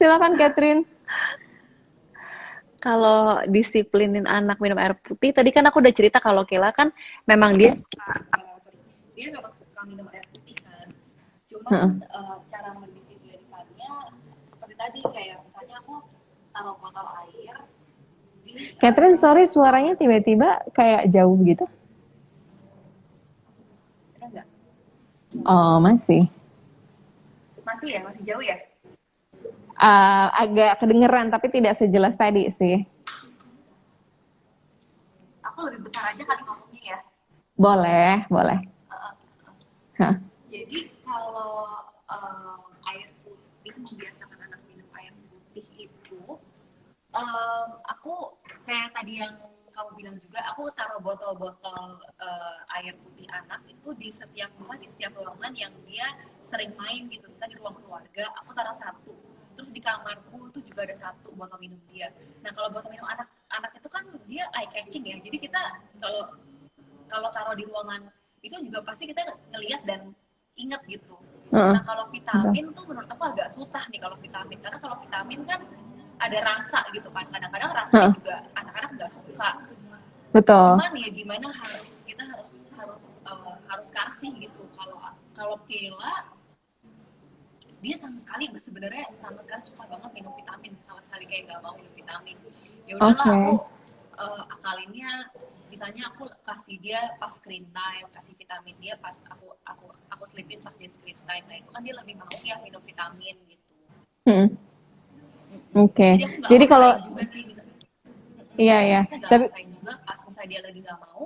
Silakan Catherine. Kalau disiplinin anak minum air putih, tadi kan aku udah cerita kalau Kela kan memang dia suka, dia memang suka minum air putih kan. Cuman cara mendisiplinkannya seperti tadi kayak misalnya aku taruh botol air di Catherine, sorry suaranya tiba-tiba kayak jauh gitu. enggak, Oh, masih. masih ya, masih jauh ya. Agak kedengeran tapi tidak sejelas tadi sih. Aku lebih besar aja kali ngomongnya ya. Boleh, boleh. Uh, Hah. Jadi kalau air putih membiasakan anak minum air putih itu, aku kayak tadi yang kamu bilang juga, aku taruh botol-botol air putih anak itu di setiap misalnya di setiap ruangan yang dia sering main gitu, misalnya di ruang keluarga, aku taruh satu. Terus di kamarku itu juga ada satu botol minum dia. Nah kalau botol minum anak itu kan dia eye catching ya, jadi kita kalau kalau taruh di ruangan itu juga pasti kita ngelihat dan inget gitu. Uh-uh. Nah kalau vitamin tuh menurut aku agak susah nih kalau vitamin, karena kalau vitamin kan ada rasa gitu kan, kadang-kadang rasanya juga anak-anak nggak suka. Betul. Cuman ya gimana kita harus kasih gitu. Kalau kalau Kela dia sama sekali sebenarnya sama sekali susah banget minum vitamin, sama sekali kayak nggak mau minum vitamin. Ya udahlah aku akalinnya misalnya aku kasih dia pas screen time, kasih vitamin dia pas aku sleepin pas dia screen time. Nah itu kan dia lebih mau ya minum vitamin gitu. Oke. Jadi aku nggak Jadi kalau maksain juga sih gitu. iya ya. Saya nggak Tapi maksain juga pas misalnya dia lagi nggak mau,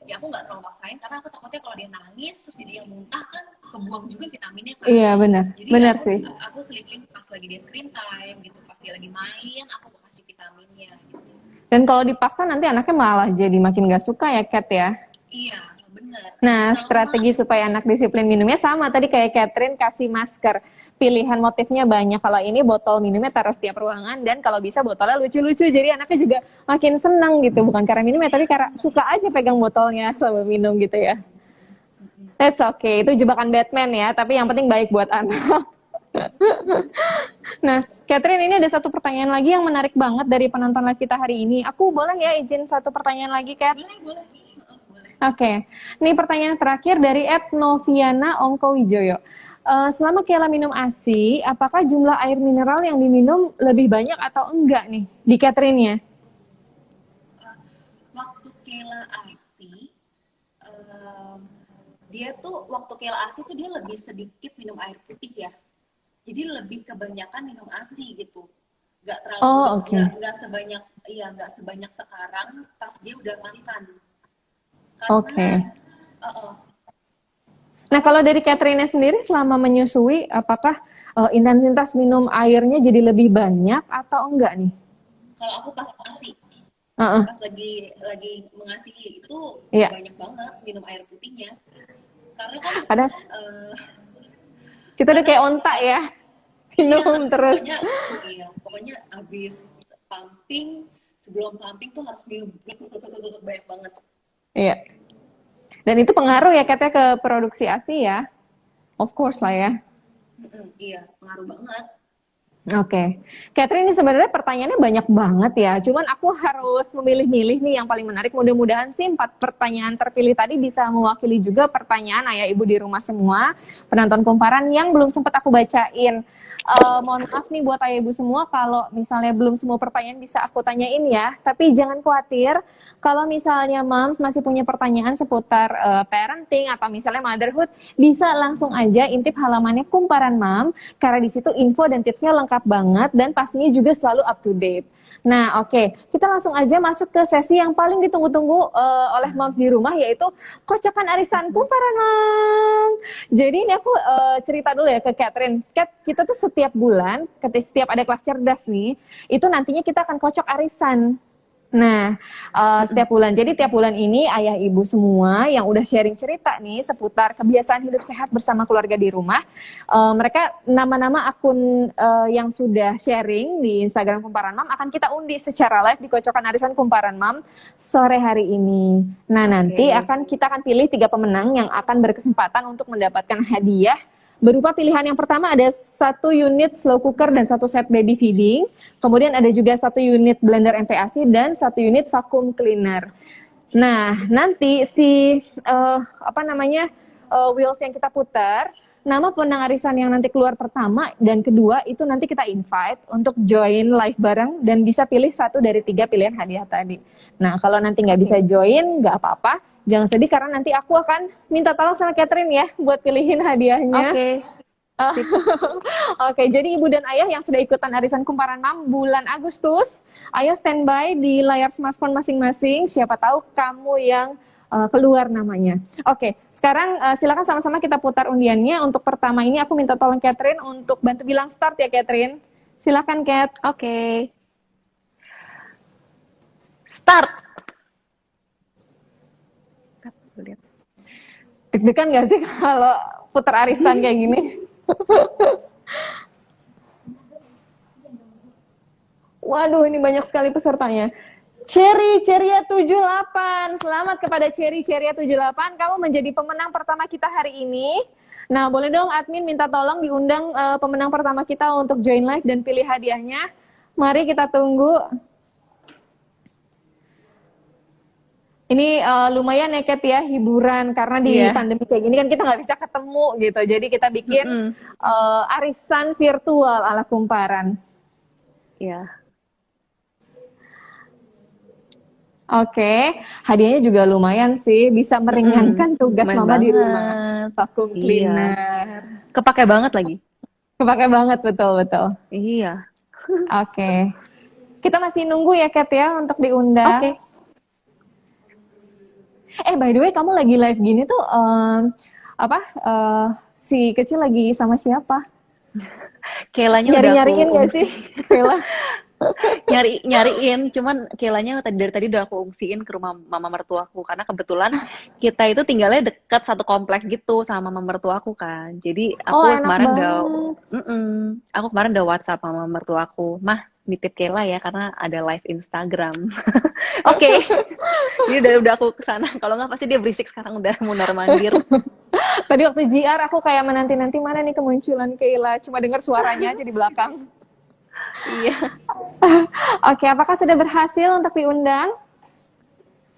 ya aku nggak terlalu maksain karena aku takutnya kalau dia nangis terus jadi yang muntah kan kebuang juga vitaminnya kan. iya benar. Jadi Benar sih. aku sleeping pas lagi dia screen time gitu, pas dia lagi main aku kasih vitaminnya gitu. Dan kalau dipaksa nanti anaknya malah jadi makin gak suka ya Kat ya. Iya, benar. Nah, strategi supaya anak disiplin minumnya sama tadi kayak Catherine kasih masker. Pilihan motifnya banyak. Kalau ini botol minumnya taruh setiap ruangan dan kalau bisa botolnya lucu-lucu. Jadi anaknya juga makin senang gitu. Bukan karena minumnya tapi karena suka aja pegang botolnya sama minum gitu ya. That's okay. Itu jebakan Batman ya. Tapi yang penting baik buat anak. Nah, Catherine ini ada satu pertanyaan lagi yang menarik banget dari penonton live kita hari ini. Aku boleh ya izin satu pertanyaan lagi, Kat? Boleh. Oke, ini pertanyaan terakhir dari @noviana Ongkowijoyo. Selama Kela minum ASI, apakah jumlah air mineral yang diminum lebih banyak atau enggak nih di Catherine-nya? Waktu Kela ASI, dia tuh waktu Kela ASI tuh dia lebih sedikit minum air putih ya. Jadi lebih kebanyakan minum ASI gitu. nggak terlalu Oh, oke. nggak sebanyak, iya nggak sebanyak sekarang pas dia udah makan, karena Oke. uh, Nah, apa, kalau dari Catherine sendiri selama menyusui, apakah intensitas minum airnya jadi lebih banyak atau enggak nih? kalau aku pas asi, Heeh, pas lagi mengasihi itu iya. banyak banget minum air putihnya, karena kan Padahal eh, kita udah karena kayak onta ya, iya minum harus terus. pokoknya, iya pokoknya abis pumping, sebelum pumping tuh harus minum banyak banget. Iya. Dan itu pengaruh ya katanya ke produksi ASI ya. Of course lah ya. Iya pengaruh banget. Oke, Catherine, ini sebenarnya pertanyaannya banyak banget ya. Cuman aku harus memilih-milih nih yang paling menarik. Mudah-mudahan sih 4 pertanyaan terpilih tadi bisa mewakili juga pertanyaan ayah ibu di rumah semua, penonton kumparan yang belum sempat aku bacain. Mohon maaf nih buat ayah ibu semua kalau misalnya belum semua pertanyaan bisa aku tanyain ya. Tapi jangan khawatir, kalau misalnya moms masih punya pertanyaan seputar parenting atau misalnya motherhood, bisa langsung aja intip halamannya Kumparan Mom, karena di situ info dan tipsnya lengkap banget dan pastinya juga selalu up to date. Nah, oke, kita langsung aja masuk ke sesi yang paling ditunggu-tunggu oleh moms di rumah, yaitu kocokan arisan Kumparan Mom. Jadi ini aku cerita dulu ya ke Catherine. Cat, kita tuh setiap bulan, setiap ada kelas cerdas nih, itu nantinya kita akan kocok arisan. Nah, setiap bulan. Jadi tiap bulan ini ayah ibu semua yang udah sharing cerita nih seputar kebiasaan hidup sehat bersama keluarga di rumah. Mereka nama-nama akun yang sudah sharing di Instagram Kumparan Mam akan kita undi secara live di Kocokan Arisan Kumparan Mam sore hari ini. Nah, nanti kita akan pilih 3 pemenang yang akan berkesempatan untuk mendapatkan hadiah berupa pilihan yang pertama ada 1 unit slow cooker dan 1 set baby feeding. Kemudian ada juga 1 unit blender MPAC dan 1 unit vacuum cleaner. Nah, nanti si wheels yang kita putar, nama pemenang arisan yang nanti keluar pertama dan kedua itu nanti kita invite untuk join live bareng dan bisa pilih 1 dari 3 pilihan hadiah tadi. Nah, kalau nanti nggak bisa join, nggak apa-apa. Jangan sedih karena nanti aku akan minta tolong sama Catherine ya buat pilihin hadiahnya. Oke. Oke, jadi ibu dan ayah yang sudah ikutan arisan Kumparan Mam bulan Agustus, ayo standby di layar smartphone masing-masing. Siapa tahu kamu yang keluar namanya. Oke, sekarang silakan sama-sama kita putar undiannya. Untuk pertama ini aku minta tolong Catherine untuk bantu bilang start ya Catherine. Silakan Cat. Oke. Start. Deg-degan gak sih kalau putar arisan kayak gini? Waduh, ini banyak sekali pesertanya. Cherry Ceria 78. Selamat kepada Cherry Ceria 78. Kamu menjadi pemenang pertama kita hari ini. Nah, boleh dong admin minta tolong diundang pemenang pertama kita untuk join live dan pilih hadiahnya. Mari kita tunggu. Ini lumayan ya Kat ya, hiburan karena di pandemi kayak gini kan kita nggak bisa ketemu gitu. Jadi kita bikin arisan virtual ala Kumparan. Iya. Oke, hadiahnya juga lumayan sih, bisa meringankan tugas mama di rumah. Vacuum cleaner. Kepake banget lagi. Kepake banget, betul-betul. Iya. Oke. Kita masih nunggu ya Kat ya untuk diundang. Oke. By the way, kamu lagi live gini tuh si kecil lagi sama siapa? Kelanya Nyari-nyariin udah aku gak sih? Kela. nyariin, cuman Kelanya dari tadi udah aku ungsiin ke rumah mama mertuaku karena kebetulan kita itu tinggalnya dekat satu kompleks gitu sama mama mertuaku kan. Jadi aku kemarin udah WhatsApp mama mertuaku, "Mah, nitip Kela ya karena ada live Instagram." Oke. Jadi udah aku kesana. Kalau nggak pasti dia berisik sekarang udah mundar-mandir. Tadi waktu GR aku kayak menanti-nanti mana nih kemunculan Kela. Cuma dengar suaranya aja di belakang. Iya. Oke, apakah sudah berhasil untuk diundang?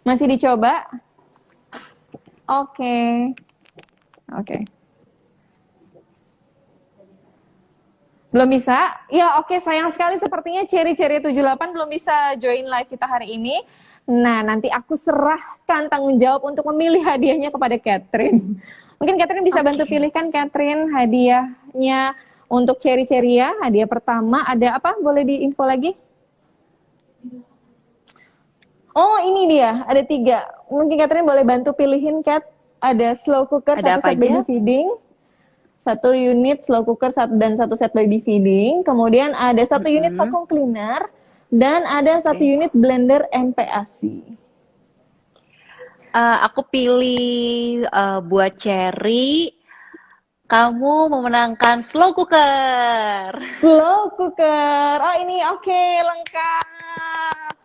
Masih dicoba? Oke. Belum bisa? Ya oke, sayang sekali sepertinya Cherry 78 belum bisa join live kita hari ini. Nah, nanti aku serahkan tanggung jawab untuk memilih hadiahnya kepada Catherine. Mungkin Catherine bisa bantu pilihkan Catherine hadiahnya Untuk Cherry-Cherry hadiah pertama ada apa? Boleh diinfo lagi? Oh, ini dia, ada 3. Mungkin Catherine boleh bantu pilihin, Kat. Ada slow cooker, Ada 1 apa set baby aja? feeding, 1 unit slow cooker dan 1 set baby feeding. Kemudian ada 1 unit Mm-mm. vacuum cleaner dan ada 1 Oke. unit blender MPAC. Aku pilih buat Cherry. Kamu memenangkan slow cooker. Slow cooker. Oh, ini oke, lengkap.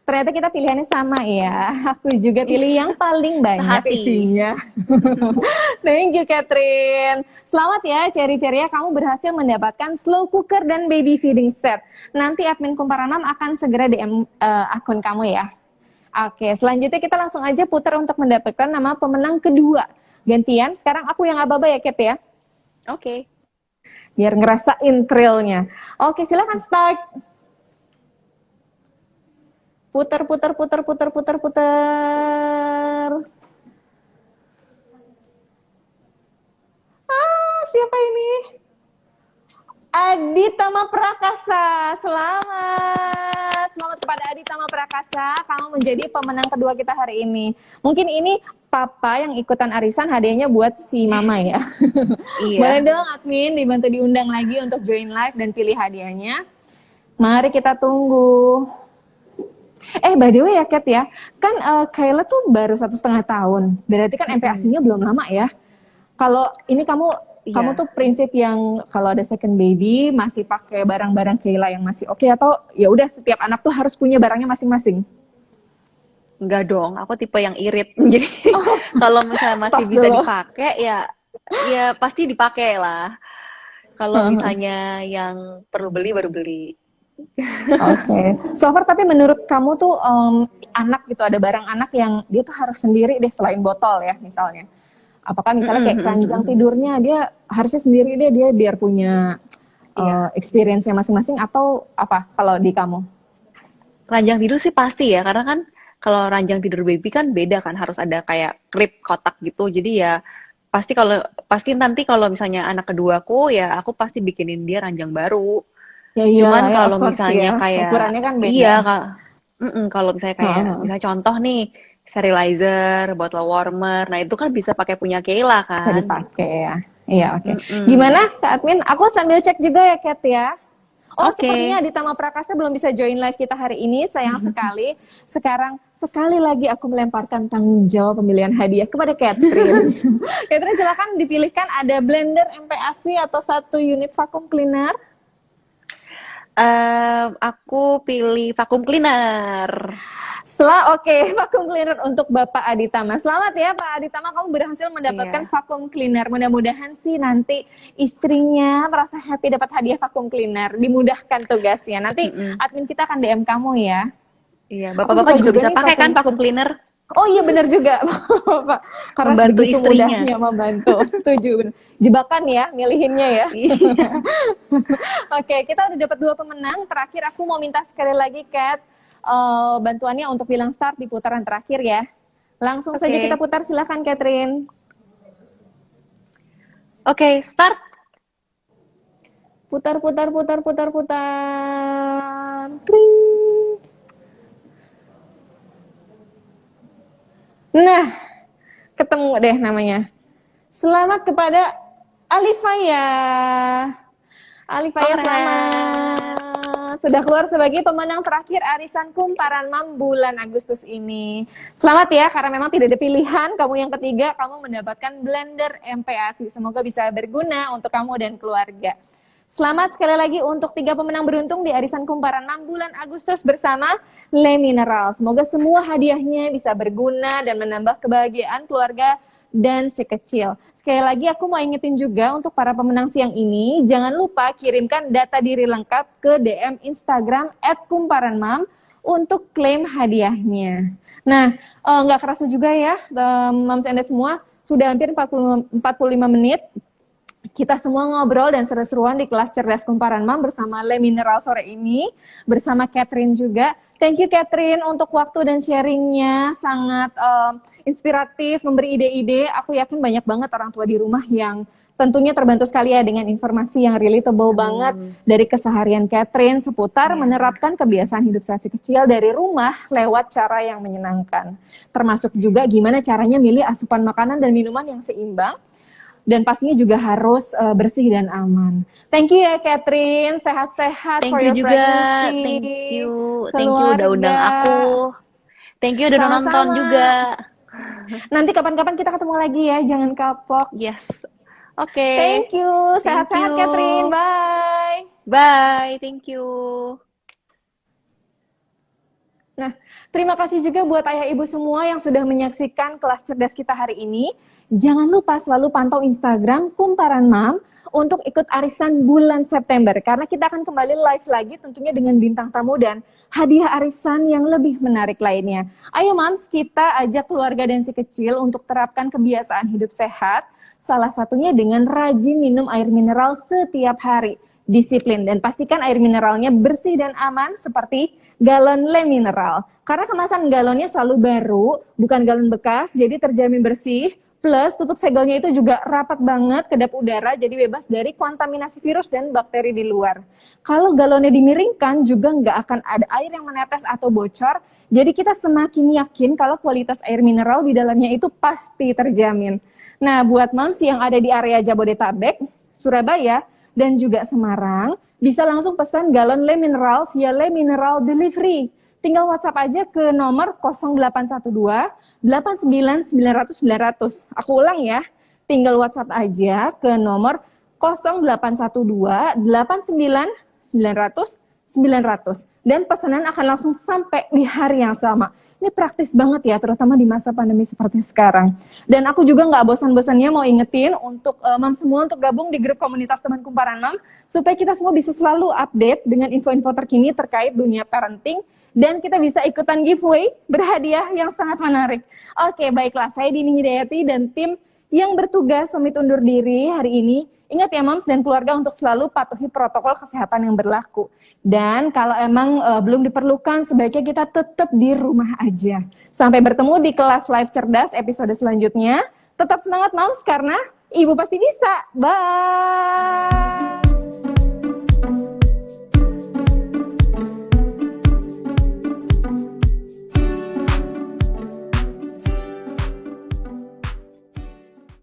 Ternyata kita pilihannya sama ya. Aku juga pilih yang paling banyak Sehati. isinya. Thank you, Catherine. Selamat ya, Cherry-Cherry. Kamu berhasil mendapatkan slow cooker dan baby feeding set. Nanti admin Kumparan Mam akan segera DM akun kamu ya. Oke, selanjutnya kita langsung aja putar untuk mendapatkan nama pemenang kedua. Gantian, sekarang aku yang aba-aba ya, Kat ya. Oke. Biar ngerasain thrill-nya. Oke, silakan start. Putar. Siapa ini? Aditama Prakasa. Selamat kepada Aditama Prakasa. Kamu menjadi pemenang kedua kita hari ini. Mungkin ini papa yang ikutan arisan, hadiahnya buat si mama ya. Iya. Boleh dong admin dibantu diundang lagi untuk join live dan pilih hadiahnya. Mari kita tunggu. By the way ya, Kat ya, kan Kayla tuh baru 1,5 tahun. Berarti kan MPAC-nya belum lama ya. Kalau ini kamu tuh prinsip yang kalau ada second baby masih pakai barang-barang Kayla yang masih oke, atau ya udah setiap anak tuh harus punya barangnya masing-masing? Enggak dong, aku tipe yang irit. Jadi kalau misalnya masih Pas bisa dulu. dipakai ya pasti dipakai lah. Kalau misalnya yang perlu beli baru beli. Oke. So far, tapi menurut kamu tuh anak gitu, ada barang anak yang dia tuh harus sendiri deh selain botol ya misalnya. Apakah misalnya kayak keranjang tidurnya dia harusnya sendiri deh, dia biar punya experience-nya masing-masing, atau apa kalau di kamu? Ranjang tidur sih pasti ya, karena kan kalau ranjang tidur baby kan beda kan, harus ada kayak klip kotak gitu. Jadi ya pasti nanti kalau misalnya anak keduaku ya aku pasti bikinin dia ranjang baru. Ya iya, Cuman ya, kalau of course misalnya ya. kayak Ukurannya kan beda. iya Kak. Kalau misalnya kayak misalnya contoh nih sterilizer, bottle warmer, nah itu kan bisa pakai punya Kayla Bisa kan. dipakai ya. Iya, oke. Gimana Kak Admin? Aku sambil cek juga ya, Kat ya. Oh, Oke. sepertinya Aditama Prakasa belum bisa join live kita hari ini. Sayang sekali. Sekarang sekali lagi aku melemparkan tanggung jawab pemilihan hadiah kepada Catherine. Catherine, silakan dipilihkan, ada blender MPAC atau 1 unit vacuum cleaner. Aku pilih vacuum cleaner. Oke, vacuum cleaner untuk Bapak Aditama. Selamat ya Pak Aditama, kamu berhasil mendapatkan vacuum cleaner. Mudah-mudahan sih nanti istrinya merasa happy dapat hadiah vacuum cleaner. Dimudahkan tugasnya. Nanti admin kita akan DM kamu ya. Iya, bapak-bapak juga bisa pakai kan vacuum cleaner? Oh iya, benar juga, Bapak. Karena Membantu segitu istrinya. mudahnya membantu. Setuju. Bener. Jebakan ya, milihinnya ya. Oke, kita udah dapat 2 pemenang. Terakhir aku mau minta sekali lagi, Kat, bantuannya untuk bilang start di putaran terakhir ya. Langsung saja kita putar, silakan Catherine. Oke, start. Putar. Kring. Nah, ketemu deh namanya. Selamat kepada Alifaya. Selamat. Sudah keluar sebagai pemenang terakhir arisan Kumparan Mam bulan Agustus ini. Selamat ya, karena memang tidak ada pilihan. Kamu yang ketiga, kamu mendapatkan blender MPAC. Semoga bisa berguna untuk kamu dan keluarga. Selamat sekali lagi untuk 3 pemenang beruntung di arisan Kumparan Mam bulan Agustus bersama Le Mineral. Semoga semua hadiahnya bisa berguna dan menambah kebahagiaan keluarga dan si kecil. Sekali lagi aku mau ingetin juga untuk para pemenang siang ini, jangan lupa kirimkan data diri lengkap ke DM Instagram @kumparanmam untuk klaim hadiahnya. Nah, nggak kerasa juga ya, Moms and Dad semua, sudah hampir 45 menit Kita semua ngobrol dan seru-seruan di kelas Cerdas Kumparan Mam bersama Le Mineral sore ini, bersama Catherine juga. Thank you Catherine untuk waktu dan sharingnya, sangat inspiratif, memberi ide-ide. Aku yakin banyak banget orang tua di rumah yang tentunya terbantu sekali ya dengan informasi yang relatable banget dari keseharian Catherine seputar menerapkan kebiasaan hidup sehat si kecil dari rumah lewat cara yang menyenangkan. Termasuk juga gimana caranya milih asupan makanan dan minuman yang seimbang. Dan pastinya juga harus bersih dan aman. Thank you ya Catherine, sehat-sehat for your juga. pregnancy. Thank you udah undang aku. Thank you udah nonton juga. Nanti kapan-kapan kita ketemu lagi ya, jangan kapok. Yes. Oke. Thank you, sehat-sehat Catherine, bye. Bye, thank you. Nah, terima kasih juga buat ayah ibu semua yang sudah menyaksikan kelas cerdas kita hari ini. Jangan lupa selalu pantau Instagram Kumparan Mam untuk ikut arisan bulan September. Karena kita akan kembali live lagi tentunya dengan bintang tamu dan hadiah arisan yang lebih menarik lainnya. Ayo Mams, kita ajak keluarga dan si kecil untuk terapkan kebiasaan hidup sehat. Salah satunya dengan rajin minum air mineral setiap hari. Disiplin dan pastikan air mineralnya bersih dan aman seperti galon Le Mineral. Karena kemasan galonnya selalu baru, bukan galon bekas, jadi terjamin bersih. Plus tutup segelnya itu juga rapat banget, kedap udara, jadi bebas dari kontaminasi virus dan bakteri di luar. Kalau galonnya dimiringkan juga nggak akan ada air yang menetes atau bocor. Jadi kita semakin yakin kalau kualitas air mineral di dalamnya itu pasti terjamin. Nah, buat moms yang ada di area Jabodetabek, Surabaya, dan juga Semarang, bisa langsung pesan galon Le Mineral via Le Mineral Delivery. Tinggal WhatsApp aja ke nomor 0812 89 900 900. Aku ulang ya, tinggal WhatsApp aja ke nomor 0812 89 900 900. Dan pesanan akan langsung sampai di hari yang sama. Ini praktis banget ya, terutama di masa pandemi seperti sekarang. Dan aku juga nggak bosan-bosannya mau ingetin untuk mam semua untuk gabung di grup komunitas teman kumparan mam, supaya kita semua bisa selalu update dengan info-info terkini terkait dunia parenting, dan kita bisa ikutan giveaway berhadiah yang sangat menarik. Oke, baiklah, saya Dini Hidayati dan tim yang bertugas pamit undur diri hari ini. Ingat ya moms dan keluarga untuk selalu patuhi protokol kesehatan yang berlaku. Dan kalau emang belum diperlukan, sebaiknya kita tetap di rumah aja. Sampai bertemu di kelas live cerdas episode selanjutnya. Tetap semangat moms karena ibu pasti bisa. Bye!